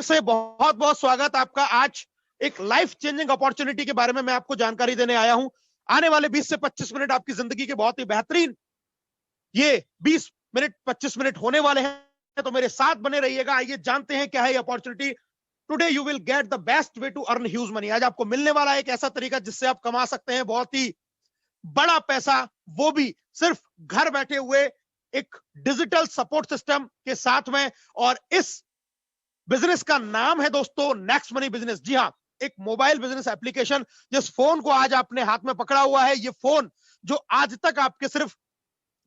फिर से बहुत बहुत स्वागत आपका। आज एक लाइफ चेंजिंग अपॉर्चुनिटी के बारे में मैं आपको जानकारी देने आया हूं। आने वाले 20 से 25 मिनट आपकी जिंदगी के बहुत ही बेहतरीन ये 20 मिनट 25 मिनट होने वाले हैं, तो मेरे साथ बने रहिएगा। आइए जानते हैं क्या है ये opportunity. Today you will get the best way to earn huge money. आज आपको मिलने वाला है एक ऐसा तरीका जिससे आप कमा सकते हैं बहुत ही बड़ा पैसा, वो भी सिर्फ घर बैठे हुए एक डिजिटल सपोर्ट सिस्टम के साथ में। और इस बिजनेस का नाम है दोस्तों नेक्स्ट मनी बिजनेस। जी हाँ, एक मोबाइल बिजनेस एप्लीकेशन। जिस फोन को आज आपने हाथ में पकड़ा हुआ है, ये फोन जो आज तक आपके सिर्फ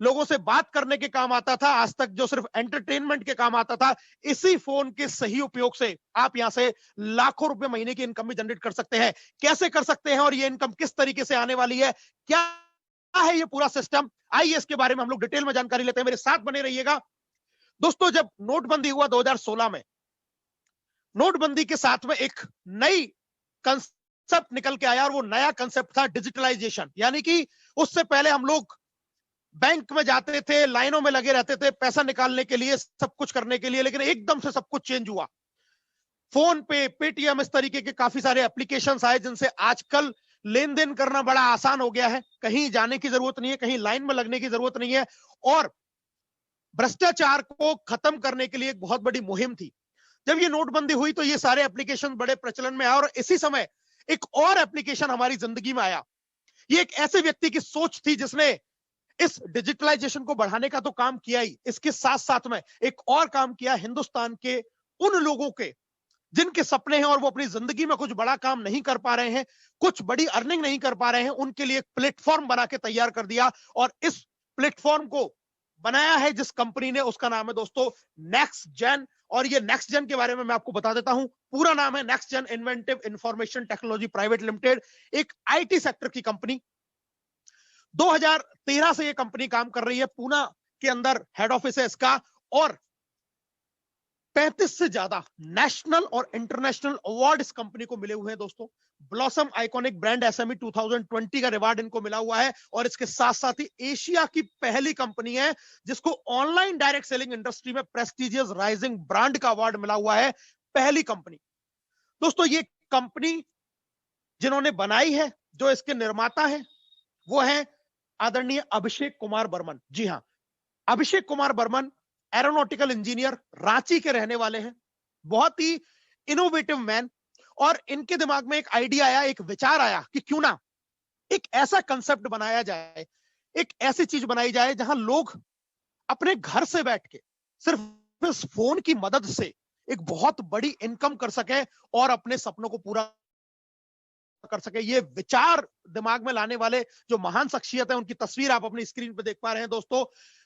लोगों से बात करने के काम आता था, आज तक जो सिर्फ एंटरटेनमेंट के काम आता था, इसी फोन के सही उपयोग से आप यहां से लाखों रुपए महीने की इनकम भी जनरेट कर सकते हैं। कैसे कर सकते हैं और ये इनकम किस तरीके से आने वाली है, क्या है ये पूरा सिस्टम, आइए इसके बारे में हम लोग डिटेल में जानकारी लेते हैं। मेरे साथ बने रहिएगा दोस्तों। जब नोटबंदी हुआ 2016 में, नोटबंदी के साथ में एक नई कंसेप्ट निकल के आया और वो नया कंसेप्ट था डिजिटलाइजेशन। यानी कि उससे पहले हम लोग बैंक में जाते थे, लाइनों में लगे रहते थे पैसा निकालने के लिए, सब कुछ करने के लिए, लेकिन एकदम से सब कुछ चेंज हुआ। फोन पे, पेटीएम, इस तरीके के काफी सारे एप्लीकेशंस आए जिनसे आजकल लेन देन करना बड़ा आसान हो गया है। कहीं जाने की जरूरत नहीं है, कहीं लाइन में लगने की जरूरत नहीं है। और भ्रष्टाचार को खत्म करने के लिए एक बहुत बड़ी मुहिम थी। जब ये नोटबंदी हुई तो ये सारे एप्लीकेशन बड़े प्रचलन में आए और इसी समय एक और एप्लीकेशन हमारी जिंदगी में आया। ये एक ऐसे व्यक्ति की सोच थी जिसने इस डिजिटलाइजेशन को बढ़ाने का तो काम किया ही, इसके साथ साथ में एक और काम किया हिंदुस्तान के उन लोगों के जिनके सपने हैं और वो अपनी जिंदगी में कुछ बड़ा काम नहीं कर पा रहे हैं, कुछ बड़ी अर्निंग नहीं कर पा रहे हैं, उनके लिए एक प्लेटफॉर्म बना के तैयार कर दिया। और इस प्लेटफॉर्म को बनाया है जिस कंपनी ने, उसका नाम है दोस्तों नेक्स्ट जेन। और ये नेक्स्ट जेन के बारे में मैं आपको बता देता हूं। पूरा नाम है Next Gen Inventive Information Technology Private Limited, एक आईटी सेक्टर की कंपनी। 2013 से ये कंपनी काम कर रही है, पूना के अंदर हेड ऑफिस है इसका। और 35 से ज्यादा नेशनल और इंटरनेशनल अवार्ड इस कंपनी को मिले हुए हैं दोस्तों। ब्लॉसम आइकॉनिक ब्रांड एसएमई 2020 का रिवार्ड इनको मिला हुआ है। और इसके साथ साथ ही एशिया की पहली कंपनी है जिसको ऑनलाइन डायरेक्ट सेलिंग इंडस्ट्री में प्रेस्टिजियस राइजिंग ब्रांड का अवार्ड मिला हुआ है, पहली कंपनी। दोस्तों ये कंपनी जिन्होंने बनाई है, जो इसके निर्माता है, वो है आदरणीय अभिषेक कुमार बर्मन। जी हां, अभिषेक कुमार बर्मन एरोनॉटिकल इंजीनियर, रांची के रहने वाले हैं, बहुत ही इनोवेटिव मैन। और इनके दिमाग में एक आइडिया आया, एक विचार आया कि क्यों ना एक ऐसा कंसेप्ट बनाया जाए, एक ऐसी चीज बनाई जाए जहां लोग अपने घर से बैठ के सिर्फ इस फोन की मदद से एक बहुत बड़ी इनकम कर सके और अपने सपनों को पूरा कर सके। ये विचार दिमाग में लाने वाले जो महान शख्सियत है, उनकी तस्वीर आप अपनी स्क्रीन पे देख पा रहे हैं दोस्तों।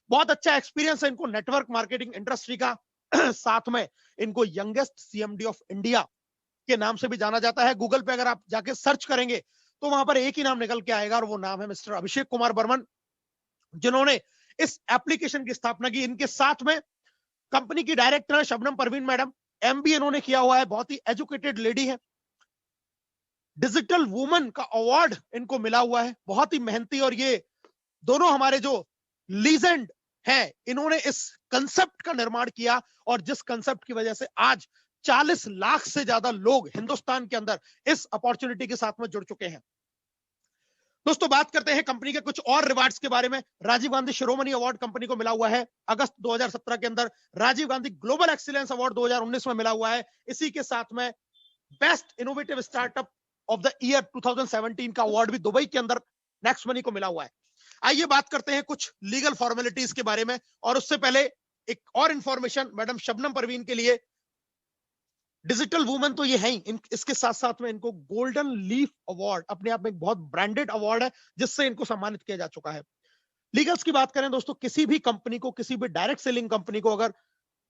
बहुत अच्छा एक्सपीरियंस है इनको नेटवर्क मार्केटिंग इंडस्ट्री का। साथ में इनको यंगेस्ट सीएमडी ऑफ इंडिया के नाम से भी जाना जाता है। गूगल पे अगर आप जाके सर्च करेंगे तो वहां पर एक ही नाम निकल के आएगा और वो नाम है मिस्टर अभिषेक कुमार बर्मन, जिन्होंने इस एप्लीकेशन की स्थापना की। इनके साथ में कंपनी की डायरेक्टर है शबनम परवीन मैडम, एमबीए इन्होंने किया हुआ है, बहुत ही एजुकेटेड लेडी है। डिजिटल वुमन का अवार्ड इनको मिला हुआ है, बहुत ही मेहनती। और ये दोनों हमारे जो लीजेंड हैं, इन्होंने इस कंसेप्ट का निर्माण किया और जिस कंसेप्ट की वजह से आज 40 लाख से ज्यादा लोग हिंदुस्तान के अंदर इस अपॉर्चुनिटी के साथ में जुड़ चुके हैं। दोस्तों बात करते हैं कंपनी के कुछ और रिवार्ड्स के बारे में। राजीव गांधी शिरोमणि अवार्ड कंपनी को मिला हुआ है अगस्त 2017 के अंदर। Rajiv Gandhi global excellence award 2019 में मिला हुआ है। इसी के साथ में best innovative startup of the year 2017 का अवार्ड भी दुबई के अंदर नेक्स्ट मनी को मिला हुआ है। आइए बात करते हैं कुछ लीगल फॉर्मेलिटीज के बारे में। और उससे पहले एक और इंफॉर्मेशन मैडम शबनम परवीन के लिए। डिजिटल वुमेन तो ये है ही, इसके साथ साथ में इनको गोल्डन लीफ अवार्ड, अपने आप में एक बहुत ब्रांडेड अवार्ड है जिससे इनको सम्मानित किया जा चुका है। लीगल्स की बात करें दोस्तों, किसी भी कंपनी को, किसी भी डायरेक्ट सेलिंग कंपनी को अगर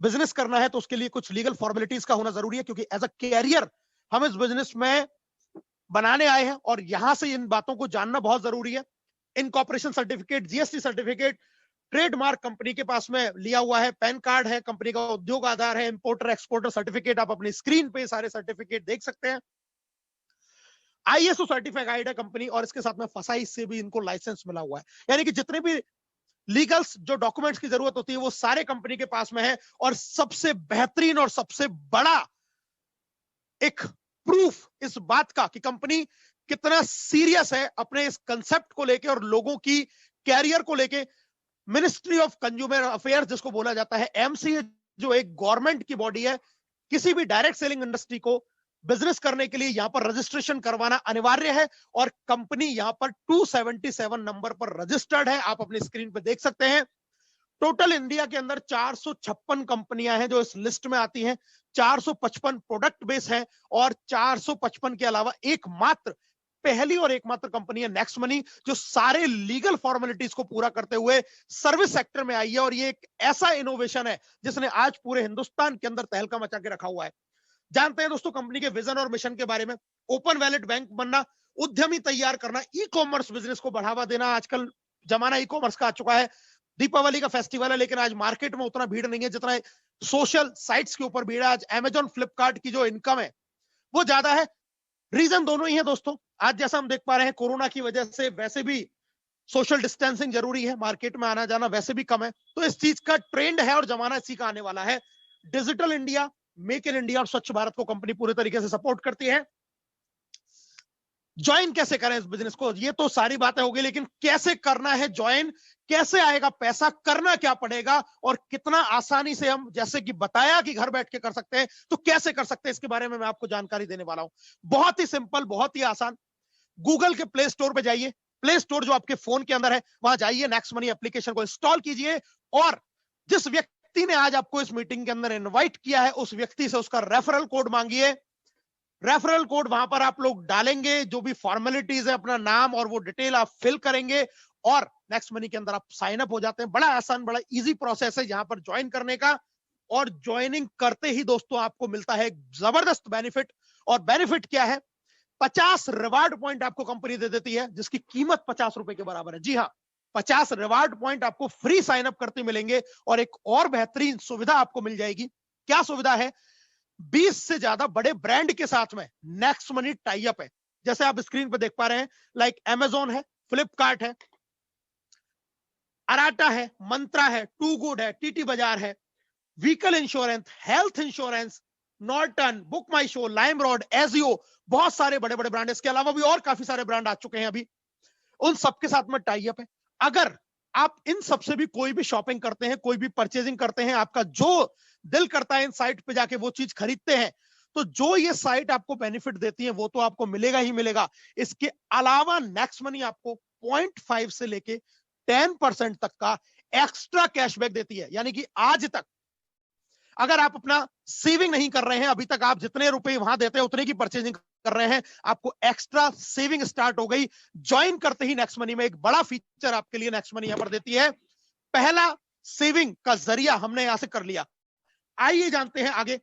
बिजनेस करना है तो उसके लिए कुछ लीगल फॉर्मेलिटीज का होना जरूरी है, क्योंकि एज अ कैरियर हम इस बिजनेस में बनाने आए हैं और यहां से इन बातों को जानना बहुत जरूरी है। Incorporation certificate, GST certificate, trademark company के पास में लिया हुआ है, पैन कार्ड है, कंपनी का उद्योग आधार है, इंपोर्टर एक्सपोर्टर सर्टिफिकेट, आप अपनी स्क्रीन पे सारे सर्टिफिकेट देख सकते हैं। आईएसओ सर्टिफाइड है कंपनी और इसके साथ में फसाई से भी इनको लाइसेंस मिला हुआ है। यानी कि जितने भी लीगल्स जो डॉक्यूमेंट्स की जरूरत होती है वो सारे कंपनी के पास में है। और सबसे बेहतरीन और सबसे बड़ा एक प्रूफ इस बात का कि कंपनी कितना सीरियस है अपने इस कंसेप्ट को लेके और लोगों की कैरियर को लेके। मिनिस्ट्री ऑफ कंज्यूमर अफेयर्स जिसको बोला जाता है, एमसीए, जो एक गवर्नमेंट की बॉडी है, किसी भी डायरेक्ट सेलिंग इंडस्ट्री को बिजनेस करने के लिए यहां पर रजिस्ट्रेशन करवाना अनिवार्य है और कंपनी यहां पर 277 नंबर पर रजिस्टर्ड है। आप अपनी स्क्रीन पर देख सकते हैं। टोटल इंडिया के अंदर 456 कंपनियां हैं जो इस लिस्ट में आती हैं। 455 प्रोडक्ट बेस है और 455 के अलावा एकमात्र, पहली और एकमात्र कंपनी है नेक्स्ट मनी, जो सारे लीगल फॉर्मेलिटीज को पूरा करते हुए सर्विस सेक्टर में आई है। और ये एक ऐसा इनोवेशन है जिसने आज पूरे हिंदुस्तान के अंदर तहलका मचा के रखा हुआ है। जानते हैं दोस्तों कंपनी के विजन और मिशन के बारे में। ओपन वैलेट बैंक बनना, उद्यमी तैयार करना, ई कॉमर्स बिजनेस को बढ़ावा देना। आजकल जमाना ई कॉमर्स का आ चुका है। दीपावली का फेस्टिवल है लेकिन आज मार्केट में उतना भीड़ नहीं है जितना सोशल साइट्स के ऊपर भीड़ है। आज अमेजॉन, फ्लिपकार्ट की जो इनकम है वो ज्यादा है। रीजन दोनों ही है दोस्तों। आज जैसा हम देख पा रहे हैं कोरोना की वजह से वैसे भी सोशल डिस्टेंसिंग जरूरी है, मार्केट में आना जाना वैसे भी कम है, तो इस चीज का ट्रेंड है और जमाना इसी का आने वाला है। Digital India, make in India और स्वच्छ भारत को कंपनी पूरे तरीके से सपोर्ट करती है। ज्वाइन कैसे करें इस बिजनेस को, ये तो सारी बातें हो गई, लेकिन कैसे करना है ज्वाइन, कैसे आएगा पैसा, करना क्या पड़ेगा और कितना आसानी से हम, जैसे कि बताया कि घर बैठ के कर सकते हैं, तो कैसे कर सकते हैं इसके बारे में मैं आपको जानकारी देने वाला हूं। बहुत ही सिंपल, बहुत ही आसान। गूगल के प्ले स्टोर पे जाइए। प्ले स्टोर जो आपके फोन के अंदर है वहां जाइए, नेक्स्ट मनी एप्लीकेशन को इंस्टॉल कीजिए और जिस व्यक्ति ने आज आपको इस मीटिंग के अंदर इनवाइट किया है उस व्यक्ति से उसका रेफरल कोड मांगिए। रेफरल कोड वहां पर आप लोग डालेंगे, जो भी फॉर्मेलिटीज है, अपना नाम और वो डिटेल आप फिल करेंगे और नेक्स्ट मनी के अंदर आप साइन अप हो जाते हैं। बड़ा आसान, बड़ा इजी प्रोसेस है यहां पर ज्वाइन करने का। और ज्वाइनिंग करते ही दोस्तों आपको मिलता है एक जबरदस्त बेनिफिट। और बेनिफिट क्या है? 50 रिवार्ड पॉइंट आपको कंपनी दे देती है जिसकी कीमत 50 रुपए के बराबर है। जी हाँ, 50 रिवार्ड पॉइंट आपको फ्री साइन अप करते मिलेंगे। और एक और बेहतरीन सुविधा आपको मिल जाएगी। क्या सुविधा है? 20 से ज्यादा बड़े ब्रांड के साथ में नेक्स्ट मनी टाई अप है। जैसे आप स्क्रीन पर देख पा रहे हैं, लाइक अमेजॉन है, फ्लिपकार्ट है, अराटा है, मंत्रा है, टू गुड है, टीटी बाजार है, vehicle insurance, health insurance, Norton, BookMyShow, LimeRoad, AJIO, बहुत सारे बड़े बड़े ब्रांड। इसके अलावा भी और काफी सारे ब्रांड आ चुके हैं अभी, उन सबके साथ में टाई अप है। अगर आप इन सबसे भी कोई भी शॉपिंग करते हैं, कोई भी परचेजिंग करते हैं, आपका जो दिल करता है इन साइट पे जाके वो चीज खरीदते हैं, तो जो ये साइट आपको बेनिफिट देती है वो तो आपको मिलेगा ही मिलेगा। इसके अलावा नेक्स्ट मनी आपको 0.5 से लेके 10% तक का एक्स्ट्रा कैशबैक देती है। यानी कि आज तक अगर आप अपना सेविंग नहीं कर रहे हैं, अभी तक आप जितने रुपए वहां देते हैं उतने की परचेजिंग कर रहे हैं, आपको एक्स्ट्रा सेविंग स्टार्ट हो गई। ज्वाइन करते ही नेक्स्ट मनी में एक बड़ा फीचर आपके लिए नेक्स्ट मनी यहां पर देती है। पहला सेविंग का जरिया हमने यहां से कर लिया। आइए जानते हैं आगे।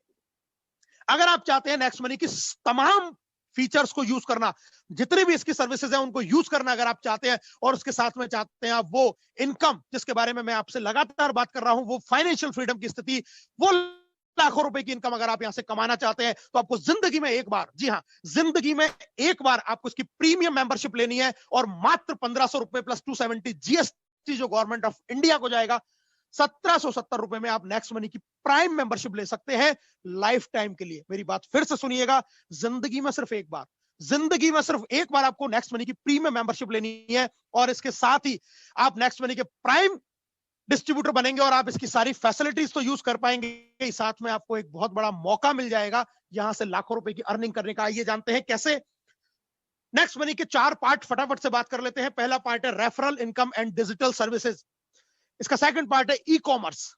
अगर आप चाहते हैं नेक्स्ट मनी की तमाम फीचर्स को यूज करना, जितनी भी इसकी सर्विसेज हैं उनको यूज करना अगर आप चाहते हैं, और उसके साथ में चाहते हैं आप वो इनकम जिसके बारे में मैं आपसे लगातार बात कर रहा हूं, वो फाइनेंशियल फ्रीडम की स्थिति, वो लाखों रुपए की इनकम अगर आप यहां से कमाना चाहते हैं, तो आपको जिंदगी में एक बार, जी हां, जिंदगी में एक बार आपको इसकी प्रीमियम मेंबरशिप लेनी है और मात्र 1500 रुपए प्लस 270 जीएसटी जो गवर्नमेंट ऑफ इंडिया को जाएगा, 1770 रुपए में आप नेक्स्ट मनी की प्राइम मेंबरशिप ले सकते हैं लाइफ टाइम के लिए। मेरी बात फिर से सुनिएगा, जिंदगी में सिर्फ एक बार, जिंदगी में सिर्फ एक बार आपको नेक्स्ट मनी की प्रीमियम मेंबरशिप लेनी है और इसके साथ ही आप नेक्स्ट मनी के प्राइम डिस्ट्रीब्यूटर बनेंगे और आप इसकी सारी फैसिलिटीज तो यूज कर पाएंगे, साथ में आपको एक बहुत बड़ा मौका मिल जाएगा यहां से लाखों रुपए की अर्निंग करने का। आइए जानते हैं कैसे। नेक्स्ट मनी के 4 पार्ट फटाफट से बात कर लेते हैं। पहला पार्ट है referral income and digital services, इसका सेकंड पार्ट है ई कॉमर्स,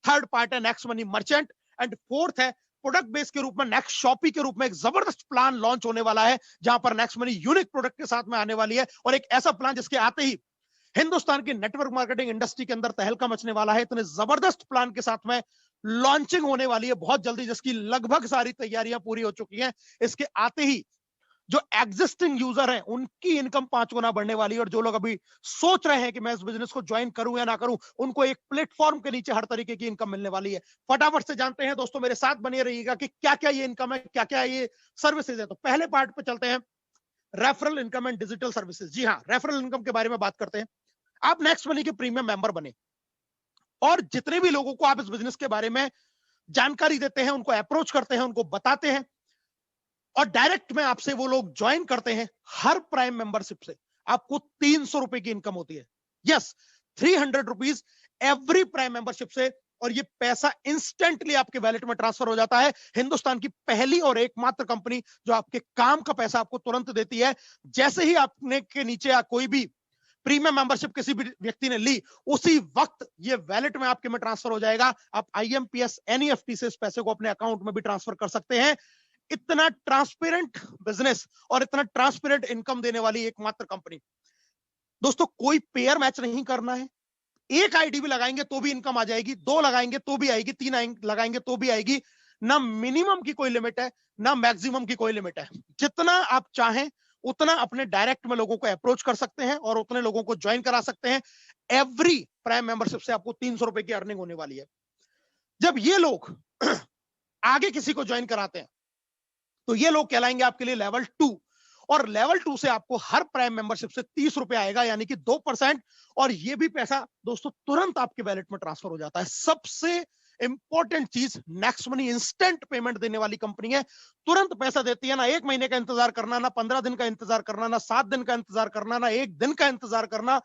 थर्ड पार्ट है next money merchant, and fourth है प्रोडक्ट बेस के रूप में नेक्स्ट शॉपी के रूप में एक जबरदस्त प्लान लॉन्च होने वाला है जहां पर नेक्स्ट मनी यूनिक प्रोडक्ट के साथ में आने वाली है, और एक ऐसा प्लान जिसके आते ही हिंदुस्तान की नेटवर्क मार्केटिंग इंडस्ट्री के अंदर तहलका मचने वाला है। इतने जबरदस्त प्लान के साथ में लॉन्चिंग होने वाली है बहुत जल्दी, जिसकी लगभग सारी तैयारियां पूरी हो चुकी हैं। इसके आते ही जो एग्जिस्टिंग यूजर हैं उनकी इनकम 5 गुना बढ़ने वाली है, और जो लोग अभी सोच रहे हैं कि मैं इस बिजनेस को ज्वाइन करूं या ना करूं, उनको एक प्लेटफॉर्म के नीचे हर तरीके की इनकम मिलने वाली है। फटाफट से जानते हैं दोस्तों, मेरे साथ बने रहिएगा कि क्या क्या ये इनकम है, क्या क्या ये सर्विसेज है। तो पहले पार्ट पे चलते हैं, referral income and digital services. जी हाँ, रेफरल इनकम के बारे में बात करते हैं। आप नेक्स्ट मनी के प्रीमियम मेंबर बने और जितने भी लोगों को आप इस बिजनेस के बारे में जानकारी देते हैं, उनको अप्रोच करते हैं, उनको बताते हैं, और डायरेक्ट में आपसे वो लोग ज्वाइन करते हैं, हर प्राइम मेंबरशिप से आपको 300 रुपए की इनकम होती है। Yes, 300 rupees every prime membership से, और ये पैसा इंस्टेंटली आपके वैलेट में ट्रांसफर हो जाता है। हिंदुस्तान की पहली और एकमात्र कंपनी जो आपके काम का पैसा आपको तुरंत देती है। जैसे ही आपने के नीचे कोई भी प्रीमियम मेंबरशिप किसी भी व्यक्ति ने ली, उसी वक्त ये वैलेट में आपके में ट्रांसफर हो जाएगा। आप IMPS NEFT से इस पैसे को अपने अकाउंट में भी ट्रांसफर कर सकते हैं। इतना ट्रांसपेरेंट बिजनेस और इतना ट्रांसपेरेंट इनकम देने वाली एकमात्र कंपनी। दोस्तों, कोई पेयर मैच नहीं करना है। एक आईडी भी लगाएंगे तो भी इनकम आ जाएगी, 2 लगाएंगे तो भी आएगी, 3 लगाएंगे तो भी आएगी। ना मिनिमम की कोई लिमिट है, ना मैक्सिमम की कोई लिमिट है। जितना आप चाहें उतना अपने डायरेक्ट में लोगों को अप्रोच कर सकते हैं और उतने लोगों को ज्वाइन करा सकते हैं। एवरी प्राइम मेंबरशिप से आपको 300 रुपए की अर्निंग होने वाली है। जब ये लोग आगे किसी को ज्वाइन कराते हैं तो ये लोग कहलाएंगे आपके लिए लेवल 2, और लेवल 2 से आपको हर प्राइम मेंबरशिप से 30 रुपए आएगा, यानी कि 2%। और ये भी पैसा दोस्तों तुरंत आपके वैलेट में ट्रांसफर हो जाता है। सबसे इंपॉर्टेंट चीज, नेक्स्ट मनी इंस्टेंट पेमेंट देने वाली कंपनी है। तुरंत पैसा देती है। ना 1 महीने का इंतजार करना, ना 15 दिन का इंतजार करना, ना 7 दिन का इंतजार करना, ना 1 दिन का इंतजार करना,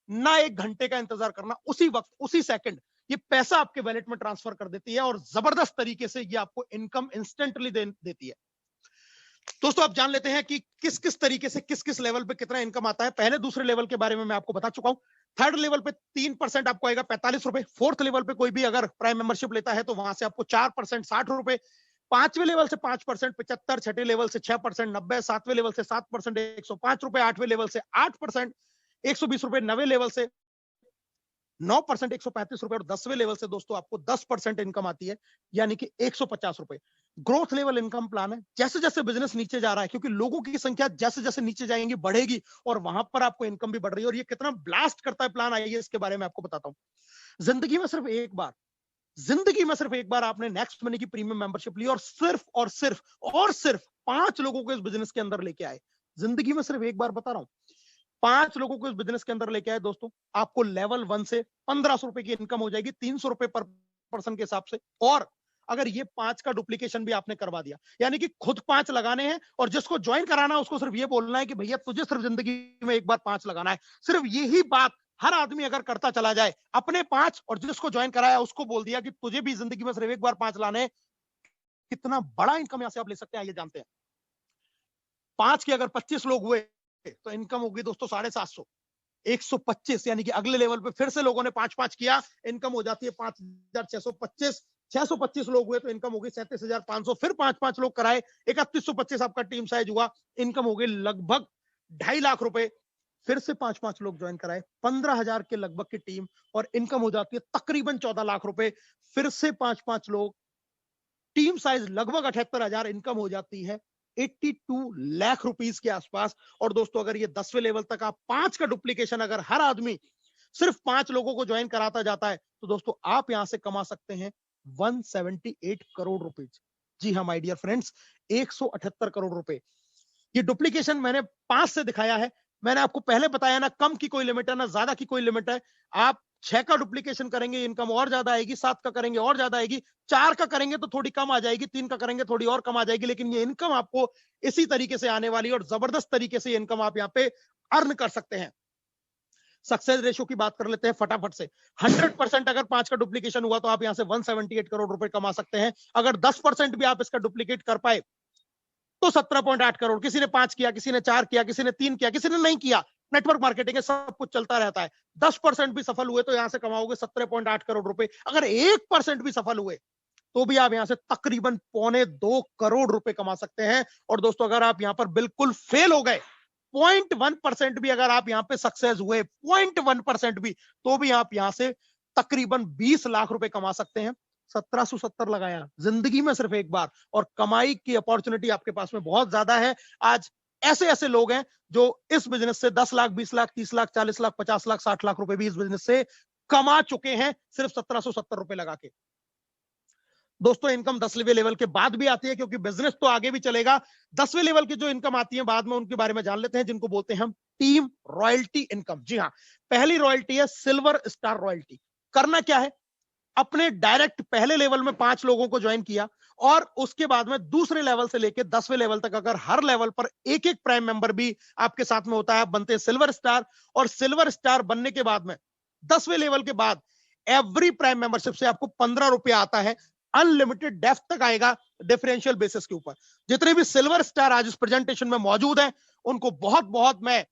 ना 1 घंटे का इंतजार करना। उसी वक्त, उसी सेकंड ये पैसा आपके वैलेट में ट्रांसफर कर देती है, और जबरदस्त तरीके से ये आपको इनकम इंस्टेंटली देती है। दोस्तों, आप जान लेते हैं कि किस किस तरीके से किस किस लेवल पे कितना इनकम आता है। पहले दूसरे लेवल के बारे में मैं आपको बता चुका हूं। थर्ड लेवल पे 3% आपको आएगा, 45 रुपए। फोर्थ लेवल पे कोई भी अगर प्राइम मेंबरशिप लेता है तो वहां से आपको 4%, 60 रुपए। पांचवें लेवल से 5%, 75। छठे लेवल से 6%, 90। सातवें लेवल से 7%, 105 रुपए। आठवें लेवल से 8%, 120 रुपए। नवे लेवल से 9%, 135 रुपए। और 10वें लेवल से दोस्तों आपको 10% इनकम आती है, यानी कि 150 रुपए। ग्रोथ लेवल इनकम प्लान है। जैसे जैसे बिजनेस नीचे जा रहा है, क्योंकि लोगों की संख्या जैसे जैसे नीचे जाएंगी बढ़ेगी, और वहां पर आपको इनकम भी बढ़ रही है। और ये कितना ब्लास्ट करता है प्लान, आइए इसके बारे में आपको बताता हूं। जिंदगी में सिर्फ एक बार आपने नेक्स्ट मनी की प्रीमियम मेंबरशिप ली, और सिर्फ 5 लोगों को इस बिजनेस के अंदर लेके आए। जिंदगी में सिर्फ एक बार, बता रहा हूं, 5 लोगों को इस बिजनेस के अंदर लेके आए दोस्तों, आपको लेवल 1 से 1500 रुपए की इनकम हो जाएगी, 300 रुपए पर पर्सन के हिसाब से। और अगर ये 5 का डुप्लीकेशन भी आपने करवा दिया, यानी कि खुद 5 लगाने हैं, और जिसको ज्वाइन कराना है उसको सिर्फ ये बोलना है कि भैया तुझे सिर्फ जिंदगी में एक बार 5 लगाना है। सिर्फ यही बात हर आदमी अगर करता चला जाए, अपने 5 और जिसको ज्वाइन कराया उसको बोल दिया कि तुझे भी जिंदगी में सिर्फ एक बार 5 लाने हैं, कितना बड़ा इनकम यहां से आप ले सकते हैं, आइए जानते हैं। 5 के अगर 25 लोग हुए तो इनकम होगी दोस्तों 750। 125, यानी कि अगले लेवल पे फिर से लोगों ने 5-5 किया, इनकम हो जाती है 5625। 625 लोग हुए तो इनकम होगी 37,500। फिर 5-5 लोग कराए, 3125 आपका टीम साइज हुआ, इनकम हो गई लगभग 2.5 लाख रुपए। फिर से 5-5 लोग ज्वाइन कराए, 15,000 के लगभग की टीम, और इनकम हो जाती है तकरीबन 14 लाख रुपए। फिर से 5-5 लोग, टीम साइज लगभग 78,000, इनकम हो जाती है 82 लाख रुपीस के आसपास। और दोस्तों, अगर ये 10वें लेवल तक आप 5 का डुप्लीकेशन अगर हर आदमी सिर्फ 5 लोगों को ज्वाइन कराता जाता है, तो दोस्तों आप यहां से कमा सकते हैं 178 करोड़ रुपीज। जी हाँ माय डियर फ्रेंड्स, 178 करोड़ रुपए। ये डुप्लीकेशन मैंने 5 से दिखाया है। मैंने आपको पहले बताया ना, कम की कोई लिमिट है ना ज्यादा की कोई लिमिट है। आप 6 का डुप्लीकेशन करेंगे इनकम और ज्यादा आएगी, 7 का करेंगे और ज्यादा आएगी, 4 का करेंगे तो थोड़ी कम आ जाएगी, 3 का करेंगे थोड़ी और कम आ जाएगी, लेकिन ये इनकम आपको इसी तरीके से आने वाली है, और जबरदस्त तरीके से ये इनकम आप यहाँ पे अर्न कर सकते हैं। सक्सेस रेशियो की बात कर लेते हैं फटाफट से। 100% अगर 5 का डुप्लीकेशन हुआ तो आप यहां से 178 करोड़ रुपए कमा सकते हैं। अगर 10% भी आप इसका डुप्लीकेट कर पाए तो 17.8 करोड़। किसी ने 5 किया, किसी ने 4 किया, किसी ने 3 किया, किसी ने नहीं किया, नेटवर्क मार्केटिंग है, सब कुछ चलता रहता है। 10% भी सफल हुए तो यहां से कमाओगे 17.8 करोड़ रुपए। अगर 1% भी सफल हुए तो भी आप यहां से तकरीबन 1.25 करोड़ रुपए कमा सकते हैं। और दोस्तों, अगर आप यहां पर बिल्कुल फेल हो गए, 0.1% भी अगर आप यहां पे सक्सेस हुए, 0.1% भी, तो भी आप यहां से तकरीबन 20 लाख रुपए कमा सकते हैं। 1770 लगाया जिंदगी में सिर्फ एक बार, और कमाई की अपॉर्चुनिटी आपके पास में बहुत ज्यादा है। आज ऐसे ऐसे लोग हैं जो इस बिजनेस से 10 लाख, 20 लाख, 30 लाख, 40 लाख, 50 लाख, 60 लाख रुपए भी इस बिजनेस से कमा चुके हैं, सिर्फ 1770 रुपए लगा के। दोस्तों, इनकम 10वें लेवल के बाद भी आती है, क्योंकि बिजनेस तो आगे भी चलेगा। 10वें लेवल की जो इनकम आती है बाद में, उनके बारे में जान लेते हैं, जिनको बोलते हैं हम टीम रॉयल्टी इनकम। जी हाँ, पहली रॉयल्टी है सिल्वर स्टार रॉयल्टी। करना क्या है, अपने डायरेक्ट पहले लेवल में 5 लोगों को ज्वाइन किया और उसके बाद में दूसरे लेवल से लेकर 10वें लेवल तक अगर हर लेवल पर एक एक प्राइम मेंबर भी आपके साथ में होता है, आप बनते हैं सिल्वर स्टार। और सिल्वर स्टार बनने के बाद में 10वें लेवल के बाद एवरी प्राइम मेंबरशिप से आपको 15 रुपया आता है, अनलिमिटेड डेप्थ तक आएगा डिफरेंशियल बेसिस के ऊपर। जितने भी सिल्वर स्टार आज इस प्रेजेंटेशन में मौजूद हैं, उनको बहुत बहुत मैं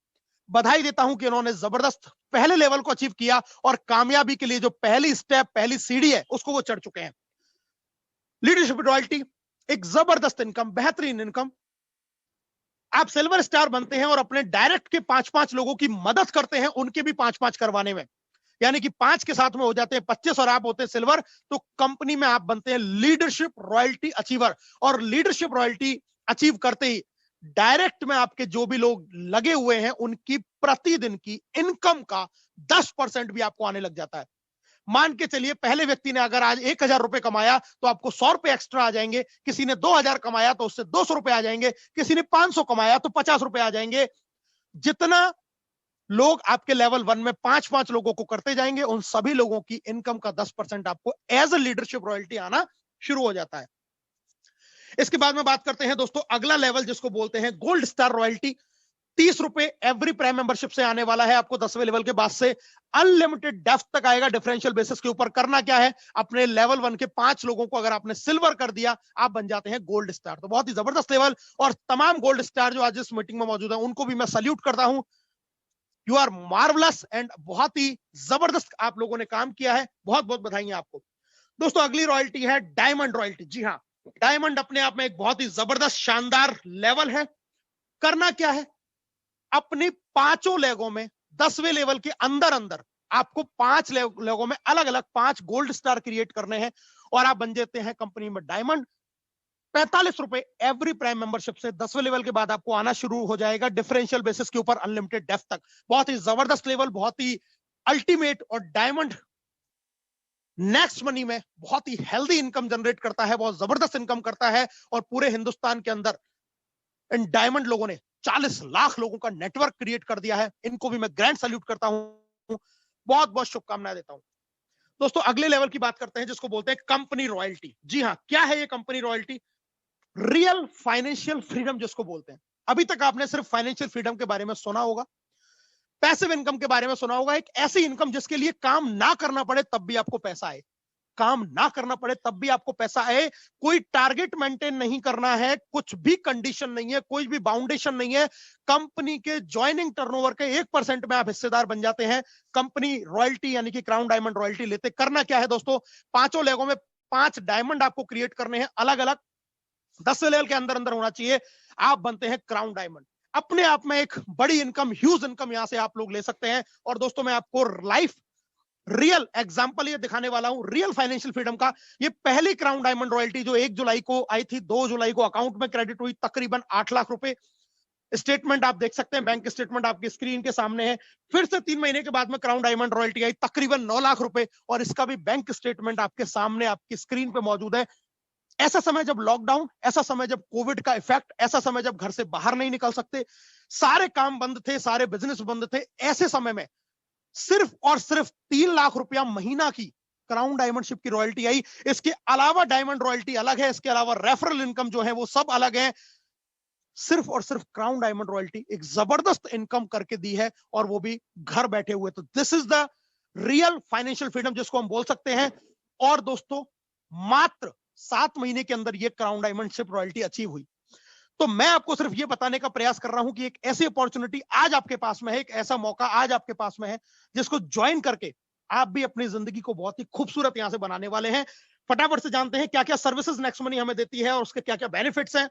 बधाई देता हूं कि उन्होंने जबरदस्त पहले लेवल को अचीव किया और कामयाबी के लिए जो पहली स्टेप, पहली सीढ़ी है, उसको वो चढ़ चुके हैं। लीडरशिप रॉयल्टी एक जबरदस्त इनकम, बेहतरीन इनकम। आप सिल्वर स्टार बनते हैं और अपने डायरेक्ट के 5-5 लोगों की मदद करते हैं, उनके भी 5-5 करवाने में, यानी कि 5 के साथ में हो जाते हैं 25 और आप होते हैं सिल्वर, तो कंपनी में आप बनते हैं लीडरशिप रॉयल्टी अचीवर। और लीडरशिप रॉयल्टी अचीव करते ही डायरेक्ट में आपके जो भी लोग लगे हुए हैं, उनकी प्रतिदिन की इनकम का 10% भी आपको आने लग जाता है। मान के चलिए पहले व्यक्ति ने अगर आज 1000 रुपए कमाया तो आपको 100 रुपए एक्स्ट्रा आ जाएंगे, किसी ने 2000 कमाया तो उससे 200 रुपए आ जाएंगे, किसी ने 500 कमाया तो 50 रुपए आ जाएंगे। जितना लोग आपके लेवल 1 में 5-5 लोगों को करते जाएंगे, उन सभी लोगों की इनकम का 10% आपको एज अ लीडरशिप रॉयल्टी आना शुरू हो जाता है। इसके बाद में बात करते हैं दोस्तों अगला लेवल, जिसको बोलते हैं गोल्ड स्टार रॉयल्टी। 30 रुपए एवरी प्राइम मेंबरशिप से आने वाला है आपको 10वें लेवल के बाद से, अनलिमिटेड डेप्थ तक आएगा डिफरेंशियल बेसिस के ऊपर। करना क्या है, अपने लेवल 1 के 5 लोगों को अगर आपने सिल्वर कर दिया, आप बन जाते हैं गोल्ड स्टार। तो बहुत ही जबरदस्त लेवल, और तमाम गोल्ड स्टार जो आज इस मीटिंग में मौजूद है, उनको भी मैं सल्यूट करता हूं। यू आर मार्वलस एंड बहुत ही जबरदस्त आप लोगों ने काम किया है, बहुत बहुत बधाई आपको। दोस्तों अगली रॉयल्टी है डायमंड रॉयल्टी। जी हाँ, डायमंड अपने आप में एक बहुत ही जबरदस्त शानदार लेवल है। करना क्या है, अपनी 5 लेगों में 10वें लेवल के अंदर अंदर आपको 5 लेगों में अलग अलग 5 गोल्ड स्टार क्रिएट करने हैं और आप बन जाते हैं कंपनी में डायमंड। 45 रुपए एवरी प्राइम मेंबरशिप से 10वें लेवल के बाद आपको आना शुरू हो जाएगा डिफरेंशियल बेसिस के ऊपर, अनलिमिटेड डेप्थ तक। बहुत ही जबरदस्त लेवल, बहुत ही अल्टीमेट। और डायमंड नेक्स्ट मनी में बहुत ही हेल्दी इनकम जनरेट करता है, बहुत जबरदस्त इनकम करता है। और पूरे हिंदुस्तान के अंदर इन डायमंड लोगों ने 40 लाख लोगों का नेटवर्क क्रिएट कर दिया है। इनको भी मैं ग्रैंड सैल्यूट करता हूं, बहुत बहुत शुभकामनाएं देता हूं। दोस्तों अगले लेवल की बात करते हैं, जिसको बोलते हैं कंपनी रॉयल्टी। जी हां, क्या है ये company royalty? Real financial freedom जिसको बोलते हैं। अभी तक आपने सिर्फ फाइनेंशियल फ्रीडम के बारे में सुना होगा, पैसिव इनकम के बारे में सुना होगा। एक ऐसी इनकम जिसके लिए काम ना करना पड़े तब भी आपको पैसा आए, काम ना करना पड़े तब भी आपको पैसा आए। कोई टारगेट मेंटेन नहीं करना है, कुछ भी कंडीशन नहीं है, कोई भी बाउंडेशन नहीं है। कंपनी के ज्वाइनिंग टर्नओवर के 1% में आप हिस्सेदार बन जाते हैं, कंपनी रॉयल्टी यानी कि क्राउन डायमंड रॉयल्टी लेते। करना क्या है दोस्तों, 5 लेगों में 5 डायमंड आपको क्रिएट करने हैं, अलग अलग 10 लेवल के अंदर अंदर होना चाहिए। आप बनते हैं क्राउन डायमंड। अपने आप में एक बड़ी इनकम, ह्यूज इनकम यहां से आप लोग ले सकते हैं। और दोस्तों मैं आपको लाइफ रियल एग्जांपल ये दिखाने वाला हूं रियल फाइनेंशियल फ्रीडम का। ये पहली क्राउन डायमंड रॉयल्टी जो 1 जुलाई को आई थी, 2 जुलाई को अकाउंट में क्रेडिट हुई, तकरीबन 8 लाख रुपए। स्टेटमेंट आप देख सकते हैं, बैंक स्टेटमेंट आपकी स्क्रीन के सामने है। फिर से 3 महीने के बाद में क्राउन डायमंड रॉयल्टी आई, तकरीबन 9 लाख रुपए, और इसका भी बैंक स्टेटमेंट आपके सामने आपकी स्क्रीन पे मौजूद है। ऐसा समय जब लॉकडाउन, ऐसा समय जब कोविड का इफेक्ट, ऐसा समय जब घर से बाहर नहीं निकल सकते, सारे काम बंद थे, सारे बिजनेस बंद थे, ऐसे समय में सिर्फ और सिर्फ 3 लाख रुपया महीना की क्राउन डायमंडशिप की रॉयल्टी आई। इसके अलावा डायमंड रॉयल्टी अलग है, इसके अलावा रेफरल इनकम जो है वो सब अलग है। सिर्फ और सिर्फ क्राउन डायमंड रॉयल्टी एक जबरदस्त इनकम करके दी है, और वो भी घर बैठे हुए। तो this is the real financial freedom जिसको हम बोल सकते हैं। और दोस्तों मात्र 7 महीने के अंदर ये क्राउन डायमंडशिप रॉयल्टी अचीव हुई। तो मैं आपको सिर्फ ये बताने का प्रयास कर रहा हूं कि एक ऐसी अपॉर्चुनिटी आज आपके पास में है, एक ऐसा मौका आज आपके पास में है, जिसको ज्वाइन करके आप भी अपनी जिंदगी को बहुत ही खूबसूरत यहां से बनाने वाले हैं। फटाफट से जानते हैं क्या क्या सर्विसेज नेक्स्ट मनी हमें देती है और उसके क्या क्या बेनिफिट्स हैं।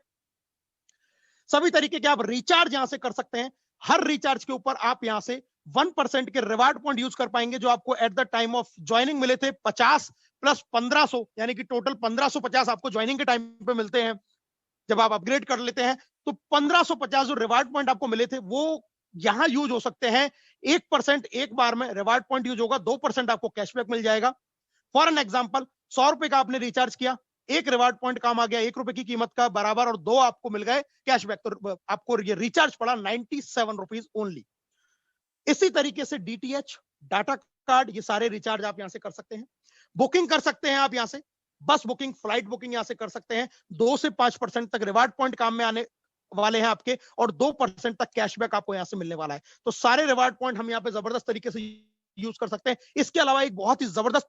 सभी तरीके के आप रिचार्ज यहां से कर सकते हैं। हर रिचार्ज के ऊपर आप यहां से 1% के रिवार्ड पॉइंट यूज कर पाएंगे, जो आपको at the time of joining मिले थे 50 प्लस 1500, यानी कि टोटल 1550 आपको ज्वाइनिंग के टाइम पे मिलते हैं। जब आप अपग्रेड कर लेते हैं तो 1550 जो रिवार्ड पॉइंट आपको मिले थे वो यहां यूज हो सकते हैं। 1% एक बार में रिवार्ड पॉइंट यूज होगा, 2% आपको कैशबैक मिल जाएगा। फॉर एन एग्जांपल, 100 रुपए का आपने रिचार्ज किया, एक रिवार्ड पॉइंट काम आ गया 1 रुपए की कीमत का बराबर, और 2 आपको मिल गए कैशबैक। तो आपको ये रिचार्ज पड़ा 97 रुपीज ओनली। इसी तरीके से डीटीएच, डाटा कार्ड, ये सारे रिचार्ज आप यहां से कर सकते हैं। बुकिंग कर सकते हैं आप यहां से, बस बुकिंग, फ्लाइट बुकिंग यहां से कर सकते हैं। 2 से 5% तक रिवार्ड पॉइंट काम में आने वाले हैं आपके, और 2% तक कैशबैक आपको यहां से मिलने वाला है। तो सारे रिवार्ड पॉइंट हम यहां पे जबरदस्त तरीके से यूज कर सकते हैं। इसके अलावा एक बहुत ही जबरदस्त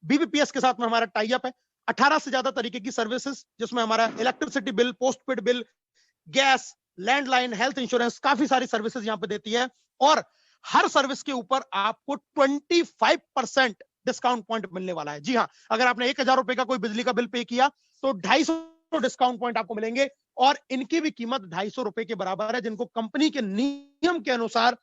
बीबीपीएस के साथ में हमारा टाई अप है। 18 से ज्यादा तरीके की सर्विसेज, जिसमें हमारा electricity bill, postpaid bill, gas, landline, health insurance, काफी सारी सर्विसेज यहां पे देती है। और हर सर्विस के ऊपर आपको 25% डिस्काउंट पॉइंट मिलने वाला है। जी हाँ, अगर आपने 1000 रुपए का कोई बिजली का बिल पे किया तो 250 डिस्काउंट पॉइंट आपको मिलेंगे, और इनकी भी कीमत 250 रुपए के बराबर है, जिनको कंपनी के नियम के अनुसार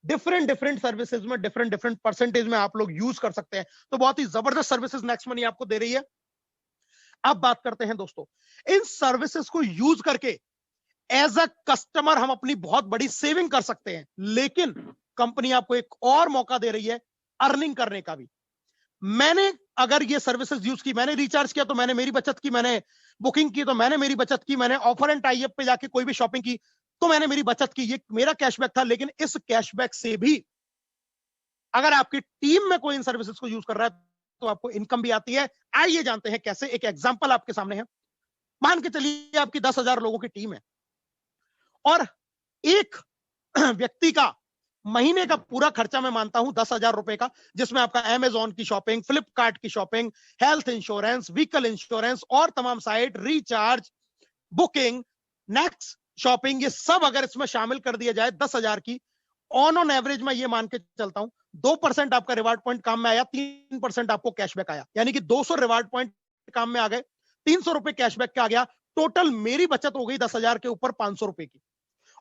डिफरेंट डिफरेंट सर्विसेज में डिफरेंट डिफरेंट परसेंटेज में आप लोग यूज कर सकते हैं। तो बहुत ही जबरदस्त सर्विसेज नेक्स्ट मनी आपको दे रही है। अब बात करते हैं दोस्तों, इन सर्विसेज को यूज करके एज अ कस्टमर हम अपनी बहुत बड़ी सेविंग कर सकते हैं, लेकिन कंपनी आपको एक और मौका दे रही है अर्निंग करने का भी। मैंने अगर ये सर्विसेज यूज की, मैंने रिचार्ज किया तो मैंने मेरी बचत की, मैंने बुकिंग की तो मैंने मेरी बचत की, मैंने ऑफर एंड टाई अप पे जाके कोई भी शॉपिंग की तो मैंने मेरी बचत की, ये मेरा कैशबैक था। लेकिन इस कैशबैक से भी अगर आपकी टीम में कोई इन सर्विसेज को यूज कर रहा है तो आपको इनकम भी आती है। आइए जानते हैं कैसे। एक एग्जांपल आपके सामने है। मान के चलिए आपकी 10,000 लोगों की टीम है, और एक व्यक्ति का महीने का पूरा खर्चा मैं मानता हूं 10,000 रुपए का, जिसमें आपका अमेजॉन की शॉपिंग, फ्लिपकार्ट की shopping, health insurance, vehicle insurance और तमाम site, recharge, booking, next shopping, ये सब अगर इसमें शामिल कर दिया जाए 10,000 की, ऑन एवरेज मैं ये मान के चलता हूं 2% आपका रिवार्ड पॉइंट काम में आया, 3% आपको कैशबैक आया, यानी कि 200 रिवार्ड पॉइंट काम में आ गए, 300 रुपए कैशबैक का आ गया। टोटल मेरी बचत हो गई 10,000 के ऊपर 500 रुपए की।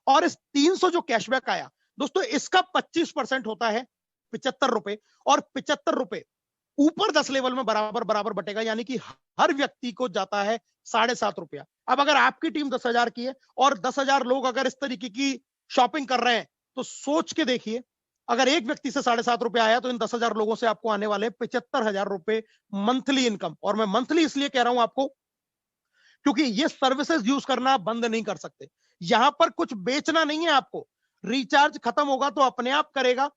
और इस 300 जो कैशबैक आया दोस्तों, इसका 25% होता है 75 रुपए, और 75 रुपए ऊपर 10 लेवल में बराबर बराबर बटेगा, यानी कि हर व्यक्ति को जाता है 7.5 रुपया। अब अगर आपकी टीम 10,000 की है और 10,000 लोग अगर इस तरीके की शॉपिंग कर रहे हैं, तो सोच के देखिए, अगर एक व्यक्ति से 7.5 रुपया आया तो इन 10,000 लोगों से आपको आने वाले 75,000 रुपए मंथली इनकम। और मैं मंथली इसलिए कह रहा हूं आपको, क्योंकि ये सर्विसेज यूज करना आप बंद नहीं कर सकते। यहां पर कुछ बेचना नहीं है आपको। रिचार्ज खत्म होगा तो अपने आप करेगा।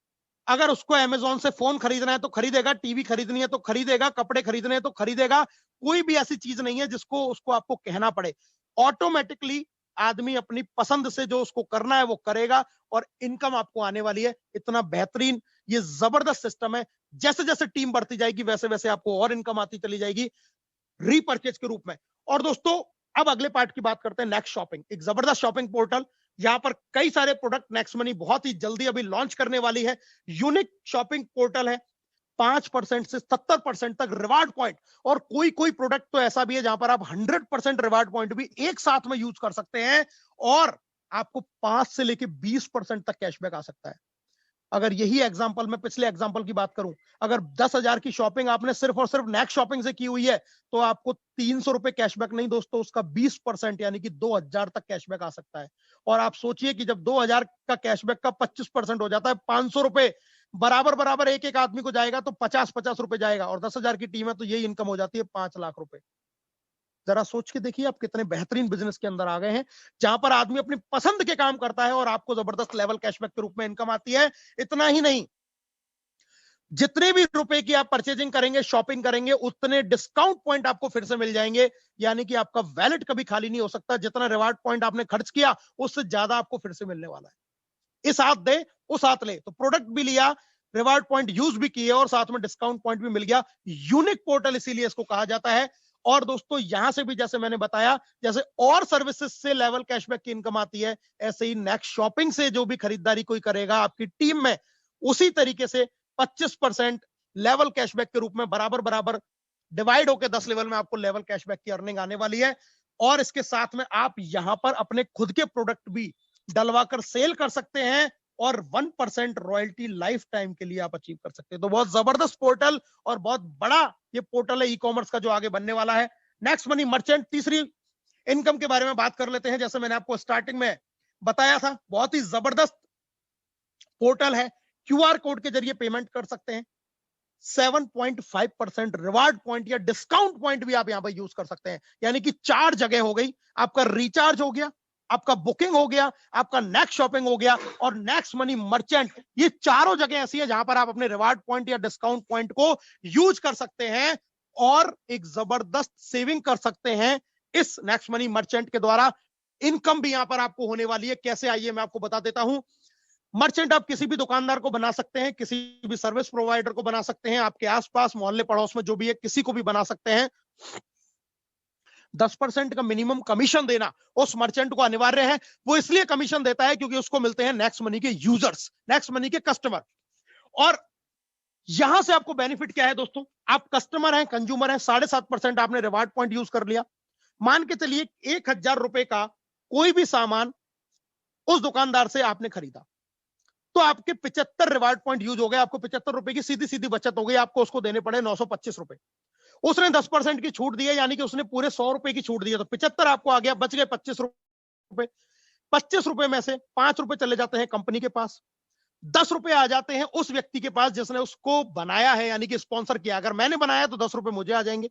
अगर उसको अमेजोन से फोन खरीदना है तो खरीदेगा, टीवी खरीदनी है तो खरीदेगा, कपड़े खरीदने हैं तो खरीदेगा। कोई भी ऐसी चीज नहीं है जिसको उसको आपको कहना पड़े। ऑटोमेटिकली आदमी अपनी पसंद से जो उसको करना है वो करेगा, और इनकम आपको आने वाली है। इतना बेहतरीन ये जबरदस्त सिस्टम है। जैसे जैसे टीम बढ़ती जाएगी वैसे वैसे आपको और इनकम आती चली जाएगी रीपरचेज के रूप में। और दोस्तों, अब अगले पार्ट की बात करते हैं, नेक्स्ट शॉपिंग। एक जबरदस्त शॉपिंग पोर्टल, यहां पर कई सारे प्रोडक्ट नेक्स्ट मनी बहुत ही जल्दी अभी लॉन्च करने वाली है। यूनिक शॉपिंग पोर्टल है, 5% से 70% तक रिवार्ड पॉइंट, और कोई कोई प्रोडक्ट तो ऐसा भी है जहां पर आप 100% रिवार्ड पॉइंट भी एक साथ में यूज कर सकते हैं, और आपको 5 से लेके 20% तक कैशबैक आ सकता है। अगर यही एग्जांपल, मैं पिछले एग्जांपल की बात करूं, अगर 10,000 की शॉपिंग आपने सिर्फ और सिर्फ नेक्स्ट शॉपिंग से की हुई है, तो आपको 300 रुपए कैशबैक नहीं दोस्तों, उसका 20% यानी कि 2,000 तक कैशबैक आ सकता है। और आप सोचिए कि जब 2,000 का कैशबैक का 25% हो जाता है, 500 रुपए बराबर बराबर एक एक आदमी को जाएगा, तो 50-50 रुपए जाएगा, और 10,000 की टीम है तो यही इनकम हो जाती है 5 लाख रुपए। जरा सोच के देखिए आप कितने बेहतरीन बिजनेस के अंदर आ गए हैं, जहां पर आदमी अपनी पसंद के काम करता है और आपको जबरदस्त लेवल कैशबैक के रूप में इनकम आती है। इतना ही नहीं, जितने भी रुपए की आप परचेजिंग करेंगे, शॉपिंग करेंगे, उतने डिस्काउंट पॉइंट आपको फिर से मिल जाएंगे, यानी कि आपका वैलेट कभी खाली नहीं हो सकता। जितना रिवार्ड पॉइंट आपने खर्च किया उससे ज्यादा आपको फिर से मिलने वाला है। इस हाथ दे उस हाथ ले, तो प्रोडक्ट भी लिया, रिवार्ड पॉइंट यूज भी किए, और साथ में डिस्काउंट पॉइंट भी मिल गया। यूनिक पोर्टल इसीलिए इसको कहा जाता है। और दोस्तों, यहां से भी जैसे मैंने बताया, जैसे और सर्विसेज से लेवल कैशबैक की इनकम आती है, ऐसे ही नेक्स्ट शॉपिंग से जो भी खरीदारी कोई करेगा आपकी टीम में, उसी तरीके से 25% लेवल कैशबैक के रूप में बराबर बराबर डिवाइड होकर 10 लेवल में आपको लेवल कैशबैक की अर्निंग आने वाली है। और इसके साथ में आप यहां पर अपने खुद के प्रोडक्ट भी डलवाकर सेल कर सकते हैं, और 1% रॉयल्टी लाइफ टाइम के लिए आप अचीव कर सकते हैं। तो बहुत जबरदस्त पोर्टल और बहुत बड़ा ये पोर्टल है ई कॉमर्स का जो आगे बनने वाला है। नेक्स्ट मनी मर्चेंट, तीसरी इनकम के बारे में बात कर लेते हैं। जैसे मैंने आपको स्टार्टिंग में बताया था, बहुत ही जबरदस्त पोर्टल है। क्यूआर कोड के जरिए पेमेंट कर सकते हैं। 7.5% रिवार्ड पॉइंट या डिस्काउंट पॉइंट भी आप यहां पर यूज कर सकते हैं, यानी कि 4 जगह हो गई। आपका रिचार्ज हो गया, आपका बुकिंग हो गया, आपका नेक्स्ट शॉपिंग हो गया, और नेक्स्ट मनी मर्चेंट, ये चारों जगह ऐसी है जहां पर आप अपने रिवार्ड पॉइंट या डिस्काउंट पॉइंट को यूज कर सकते हैं और एक जबरदस्त सेविंग कर सकते हैं इस नेक्स्ट मनी मर्चेंट के द्वारा। इनकम भी यहां पर आपको होने वाली है। कैसे, आइए मैं आपको बता देता हूं। मर्चेंट आप किसी भी दुकानदार को बना सकते हैं, किसी भी सर्विस प्रोवाइडर को बना सकते हैं, आपके आसपास मोहल्ले पड़ोस में जो भी है किसी को भी बना सकते हैं। 10% का मिनिमम कमीशन देना उस मर्चेंट को अनिवार्य है। वो इसलिए कमीशन देता है क्योंकि उसको मिलते हैं नेक्स्ट मनी के यूजर्स, नेक्स्ट मनी के कस्टमर। और यहां से आपको बेनिफिट क्या है दोस्तों, आप कस्टमर हैं, कंज्यूमर हैं, 7.5% आपने रिवार्ड पॉइंट यूज कर लिया। मान के चलिए 1,000 रुपए का कोई भी सामान उस दुकानदार से आपने खरीदा, तो आपके 75 रिवार्ड पॉइंट यूज हो गए, आपको 75 रुपए की सीधी सीधी बचत हो गई, आपको उसको देने पड़े 925 रुपए। उसने 10% की छूट दी है, यानी कि उसने पूरे 100 रुपए की छूट दी है, तो 75 आपको आ गया, बच गए 25 रुपए। 25 रुपए में से 5 रुपए चले जाते हैं कंपनी के पास, 10 रुपए आ जाते हैं उस व्यक्ति के पास जिसने उसको बनाया है, यानी कि स्पॉन्सर किया। अगर मैंने बनाया तो 10 रुपए मुझे आ जाएंगे,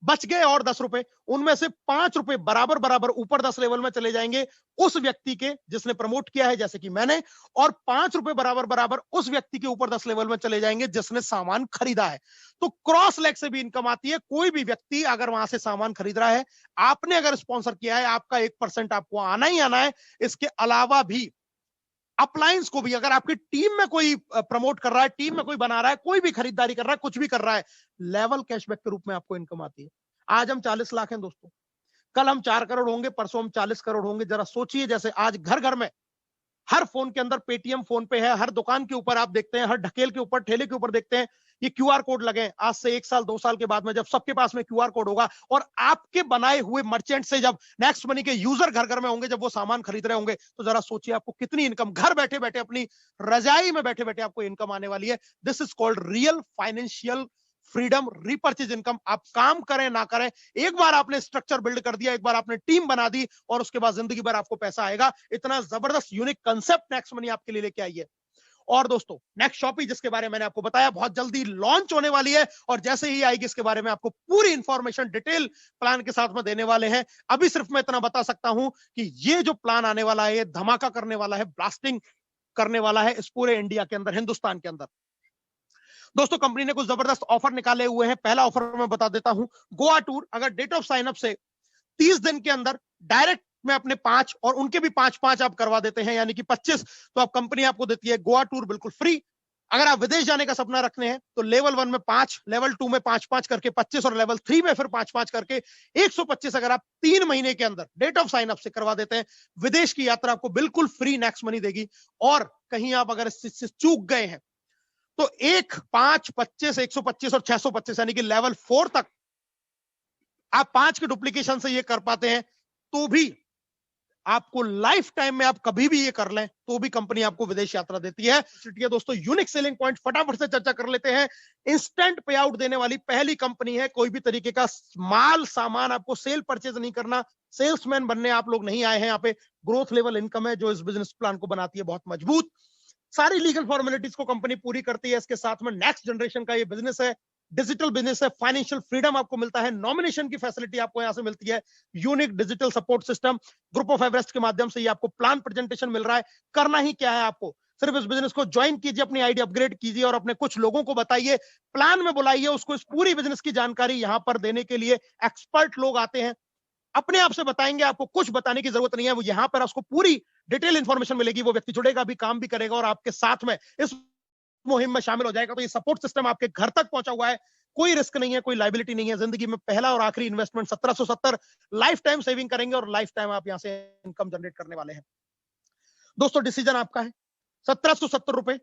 बच गए और 10 रुपए, उनमें से 5 रुपए बराबर बराबर ऊपर 10 लेवल में चले जाएंगे उस व्यक्ति के जिसने प्रमोट किया है, जैसे कि मैंने, और 5 रुपए बराबर बराबर उस व्यक्ति के ऊपर 10 लेवल में चले जाएंगे जिसने सामान खरीदा है। तो क्रॉस लेग से भी इनकम आती है। कोई भी व्यक्ति अगर वहां से सामान खरीद रहा है, आपने अगर स्पॉन्सर किया है, आपका 1% आपको आना ही आना है। इसके अलावा भी अपलायंस को भी, अगर आपकी टीम में कोई प्रमोट कर रहा है, टीम में कोई बना रहा है, कोई भी खरीदारी कर रहा है, कुछ भी कर रहा है, लेवल कैशबैक के रूप में आपको इनकम आती है। आज हम 40 लाख हैं दोस्तों, कल हम 4 करोड़ होंगे, परसों हम 40 करोड़ होंगे। जरा सोचिए, जैसे आज घर घर में हर फोन के अंदर पेटीएम फोन पे है, हर दुकान के ऊपर आप देखते हैं, हर ढकेल के ऊपर, ठेले के ऊपर देखते हैं ये क्यूआर कोड लगे। आज से 1 साल 2 साल के बाद में जब सबके पास में क्यूआर कोड होगा और आपके बनाए हुए मर्चेंट से जब नेक्स्ट मनी के यूजर घर घर में होंगे, जब वो सामान खरीद रहे होंगे, तो जरा सोचिए आपको कितनी इनकम घर बैठे बैठे, अपनी रजाई में बैठे बैठे आपको इनकम आने वाली है। This is called real financial freedom, repurchase income. आप काम करें ना करें, एक बार आपने स्ट्रक्चर बिल्ड कर दिया, एक बार आपने टीम बना दी, और उसके बाद जिंदगी भर आपको पैसा आएगा। इतना जबरदस्त यूनिक कंसेप्ट नेक्स्ट मनी आपके लिए लेके आई है। और दोस्तों, नेक्स्ट शॉपिंग जिसके बारे में मैंने आपको बताया, बहुत जल्दी लॉन्च होने वाली है, और जैसे ही आएगी इसके बारे में आपको पूरी इंफॉर्मेशन डिटेल प्लान के साथ में देने वाले हैं। अभी सिर्फ मैं इतना बता सकता हूं कि ये जो प्लान आने वाला है, ये धमाका करने वाला है, ब्लास्टिंग करने वाला है इस पूरे इंडिया के अंदर, हिंदुस्तान के अंदर। दोस्तों, कंपनी ने कुछ जबरदस्त ऑफर निकाले हुए हैं। पहला ऑफर मैं बता देता हूं, गोवा टूर। अगर डेट ऑफ साइन अप से 30 दिन के अंदर डायरेक्ट में अपने 5 और उनके भी 5 आप करवा देते हैं, यानी कि 25, तो अब कंपनी आपको देती है गोवा टूर बिल्कुल फ्री। अगर आप विदेश जाने का सपना रखते हैं तो लेवल 1 में 5, लेवल 2 में 5 करके 25, और लेवल 3 में फिर 5 करके 125, अगर आप 3 महीने के अंदर डेट ऑफ साइन अप से करवा देते हैं, विदेश की यात्रा आपको बिल्कुल फ्री नेक्स्ट मनी देगी। और कहीं आप अगर इससे चूक गए हैं तो 1, 5, 25, 125 और 625, यानी कि लेवल 4 तक आप 5 के डुप्लीकेशन से ये कर पाते हैं, तो भी आपको लाइफ टाइम में, आप कभी भी ये कर लें तो भी कंपनी आपको विदेश यात्रा देती है। दोस्तों, यूनिक सेलिंग पॉइंट फटाफट से चर्चा कर लेते हैं। इंस्टेंट पे आउट देने वाली पहली कंपनी है। कोई भी तरीके का माल सामान आपको सेल परचेज नहीं करना, सेल्समैन बनने आप लोग नहीं आए हैं यहाँ पे। ग्रोथ लेवल इनकम है जो इस बिजनेस प्लान को बनाती है बहुत मजबूत। सारी लीगल फॉर्मेलिटीज को कंपनी पूरी करती है। इसके साथ में नेक्स्ट जनरेशन का ये बिजनेस है, डिजिटल बिजनेस है, फाइनेंशियल फ्रीडम आपको मिलता है, नॉमिनेशन की फैसिलिटी आपको यहां से मिलती है, unique digital support system, group of Everest के माध्यम से ये आपको प्लान प्रेजेंटेशन मिल रहा है। करना ही क्या है आपको, सिर्फ इस बिजनेस को ज्वाइन कीजिए, अपनी आईडी अपग्रेड कीजिए और अपने कुछ लोगों को बताइए, प्लान में बुलाइए उसको। इस पूरी बिजनेस की जानकारी यहां पर देने के लिए एक्सपर्ट लोग आते हैं, अपने आप से बताएंगे, आपको कुछ बताने की जरूरत नहीं है। वो यहां पर उसको पूरी डिटेल इंफॉर्मेशन मिलेगी, वो व्यक्ति जुड़ेगा भी, काम भी करेगा और आपके साथ में इस मुहिम में शामिल हो जाएगा। तो ये सपोर्ट सिस्टम आपके घर तक पहुंचा हुआ है, कोई रिस्क नहीं है, कोई लायबिलिटी नहीं है। जिंदगी में पहला और आखिरी इन्वेस्टमेंट 1770, लाइफ टाइम सेविंग करेंगे और लाइफ टाइम आप यहां से इनकम जनरेट करने वाले हैं। दोस्तों, डिसीजन आपका है, 1770 रुपए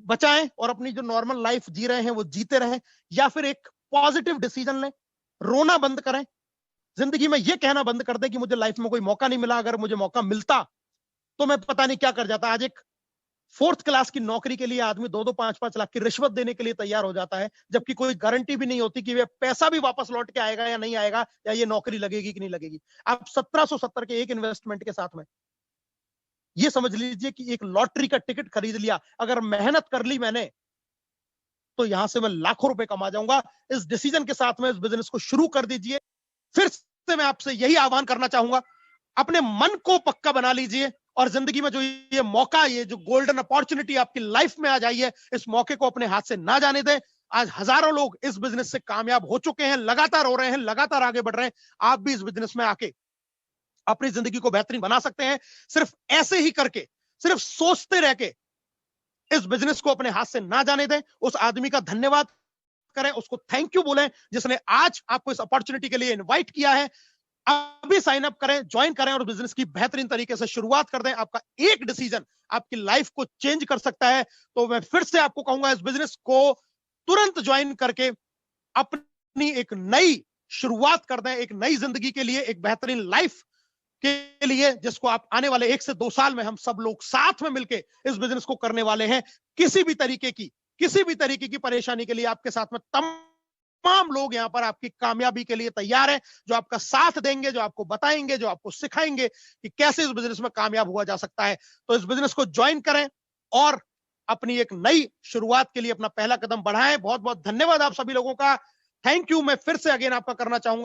बचाएं और अपनी जो नॉर्मल लाइफ जी रहे हैं वो जीते रहें, या फिर एक पॉजिटिव डिसीजन लें, रोना बंद करें, जिंदगी में ये कहना बंद कर दें कि मुझे लाइफ में कोई मौका नहीं मिला, अगर मुझे मौका मिलता तो मैं पता नहीं क्या कर जाता। आज एक 4th क्लास की नौकरी के लिए आदमी 2-2, 5-5 लाख की रिश्वत देने के लिए तैयार हो जाता है, जबकि कोई गारंटी भी नहीं होती कि वे पैसा भी वापस लौट के आएगा या नहीं आएगा, या ये नौकरी लगेगी कि नहीं लगेगी। आप 1770 के एक इन्वेस्टमेंट के साथ में ये समझ लीजिए कि एक लॉटरी का टिकट खरीद लिया। अगर मेहनत कर ली मैंने तो यहां से मैं लाखों रुपए कमा जाऊंगा। इस डिसीजन के साथ में इस बिजनेस को शुरू कर दीजिए। फिर से मैं आपसे यही आह्वान करना चाहूंगा, अपने मन को पक्का बना लीजिए और जिंदगी में जो ये मौका, ये जो गोल्डन अपॉर्चुनिटी आपकी लाइफ में आ जाई है, इस मौके को अपने हाथ से ना जाने दें। आज हजारों लोग इस बिजनेस से कामयाब हो चुके हैं, लगातार हो रहे हैं, लगातार आगे बढ़ रहे हैं। आप भी इस बिजनेस में आके अपनी जिंदगी को बेहतरीन बना सकते हैं, सिर्फ ऐसे ही करके, सिर्फ सोचते रह के इस बिजनेस को अपने हाथ से ना जाने दें। उस आदमी का धन्यवाद करें, उसको थैंक यू बोलें जिसने आज आपको इस अपॉर्चुनिटी के लिए इनवाइट किया है। अभी साइन अप करें, ज्वाइन करें और बिजनेस की बेहतरीन तरीके से शुरुआत कर दें। आपका एक डिसीजन आपकी लाइफ को चेंज कर सकता है। तो मैं फिर से आपको कहूंगा, इस बिजनेस को तुरंत ज्वाइन करके अपनी एक नई शुरुआत कर दें, एक नई जिंदगी के लिए, एक बेहतरीन लाइफ के लिए, जिसको आप आने वाले 1 से 2 साल में हम सब लोग साथ में मिलकर इस बिजनेस को करने वाले हैं। किसी भी तरीके की परेशानी के लिए आपके साथ में तमाम लोग यहां पर आपकी कामयाबी के लिए तैयार हैं, जो आपका साथ देंगे, जो आपको बताएंगे, जो आपको सिखाएंगे कि कैसे इस बिजनेस में कामयाब हुआ जा सकता है। तो इस बिजनेस को ज्वाइन करें और अपनी एक नई शुरुआत के लिए अपना पहला कदम बढ़ाएं। बहुत बहुत धन्यवाद आप सभी लोगों का। Thank you. मैं फिर से अगेन आपका करना चाहूंगा